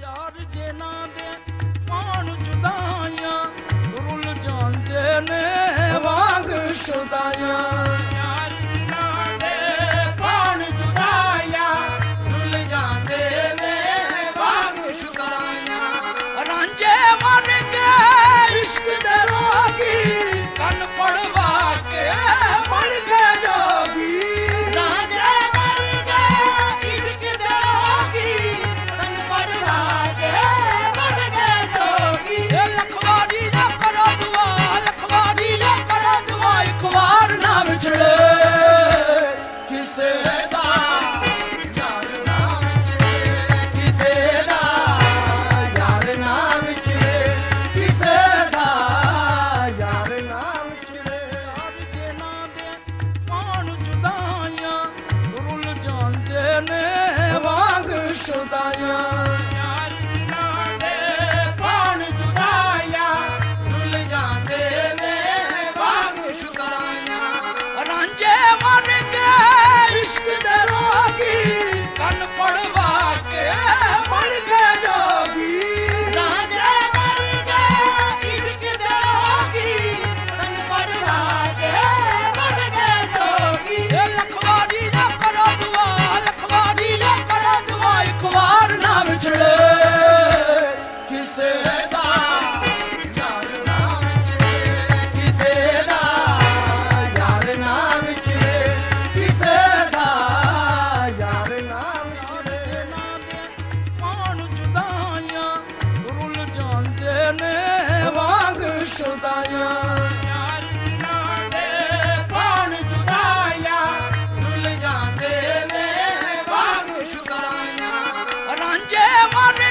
ਯਾਰ ਜੇ ਨਾ ਦੇ ਪਾਣ ਜੁਦਾਈਆਂ ਰੁੱਲ ਜਾਂਦੇ ਨੇ ਵਾਂਗ ਸ਼ੁਦਾਈਆਂ ਯਾਰ ਨਾ ਦੇ ਪਾਣ ਜੁਦਾਈਆਂ ਰੁੱਲ ਜਾਂਦੇ ਨੇ ਵਾਂਗ ਸ਼ੁਦਾਈਆਂ ਰਾਂਝੇ ਮਰ ਕੇ ਇਸ਼ਕ ਦੇ ਰੋਗੀ ਕੰਨ ਪੜਵਾ ਕੇ ਬਣ ਗਏ ਜੋਗੀ ਰਾਂਝੇ ਮਰ ਕੇ ਇਸ਼ਕ ਦੇ ਰੋਗੀ ਕੰਨ ਪੜਵਾ ਕੇ ਬਣ ਗਏ ਜੋਗੀ ਇਹ ਲਖਵਾਰੀ ਦਾ ਕਰੋ ਦੁਆ ਲਖਵਾਰੀ ਦਾ ਕਰੋ ਦੁਆ ਇੱਕ ਵਾਰ ਨਾ ਵਿਛੜੇ ਕਿਸੇ ਦਾ ਯਾਰ ਨਾ ਵਿਛੜੇ ਕਿਸੇ ਦਾ ਯਾਰ ਨਾ ਵਿਛੜੇ ਕਿਸੇ ਦਾ ਯਾਰ ਨਾ ਵਿਛੜੇ ਯਾਰ ਜੇ ਨਾ ਦੇ ਪਾਣ ਜੁਦਾਈਆਂ ਰੁੱਲ ਜਾਂਦੇ ਨੇ ਵਾਂਗ ਸ਼ੁਦਾਈਆਂ ਯਾਰ ਨਾ ਦੇ ਪਾਣ ਜੁਦਾਈਆਂ ਰੁੱਲ ਜਾਂਦੇ ਨੇ ਵਾਂਗ ਸ਼ੁਦਾਈਆਂ ਰਾਂਝੇ ਮਰ ਕੇ ਇਸ਼ਕ ਦੇ ਰੋਗੀ ਕੰਨ ਪੜਵਾ ਕੇ ਬਣ ਗਏ ਜੋਗੀ ਰਾਂਝੇ ਮਰ ਗਏ ਇਸ਼ਕ ਦੇ ਰੋਗੀ ਕੰਨ ਪੜਵਾ ਕੇ ਬਣ ਗਏ ਜੋਗੀ ਇਹ ਲਖਵਾਰੀ ਦਾ ਕਰੋ ਦੁਆ ਲਖਵਾਰੀ ਦਾ ਕਰੋ ਦੁਆ ਇੱਕ ਵਾਰ ਨਾ ਵਿਛੜੇ ਕਿਸੇ ਦਾ ਯਾਰ ਨਾ ਵਿਛੜੇ ਕਿਸੇ ਦਾ ਯਾਰ ਨਾ ਵਿਛੜੇ ਕਿਸੇ ਦਾ ਯਾਰ ਨਾ ਵਿਛੜੇ ਜੇ ਨਾ ਦੇ ਪਾਣ ਜੁਦਾਈਆਂ ਰੁੱਲ ਜਾਂਦੇ ਨੇ ਵਾਂਗ ਸ਼ੁਦਾਈਆਂ ਯਾਰ ਨਾ ਦੇ ਪਾਣ ਜੁਦਾਈਆਂ ਰੁੱਲ ਜਾਂਦੇ ਨੇ ਵਾਂਗ ਸ਼ੁਦਾਈਆਂ ਰਾਂਝੇ ਮਰ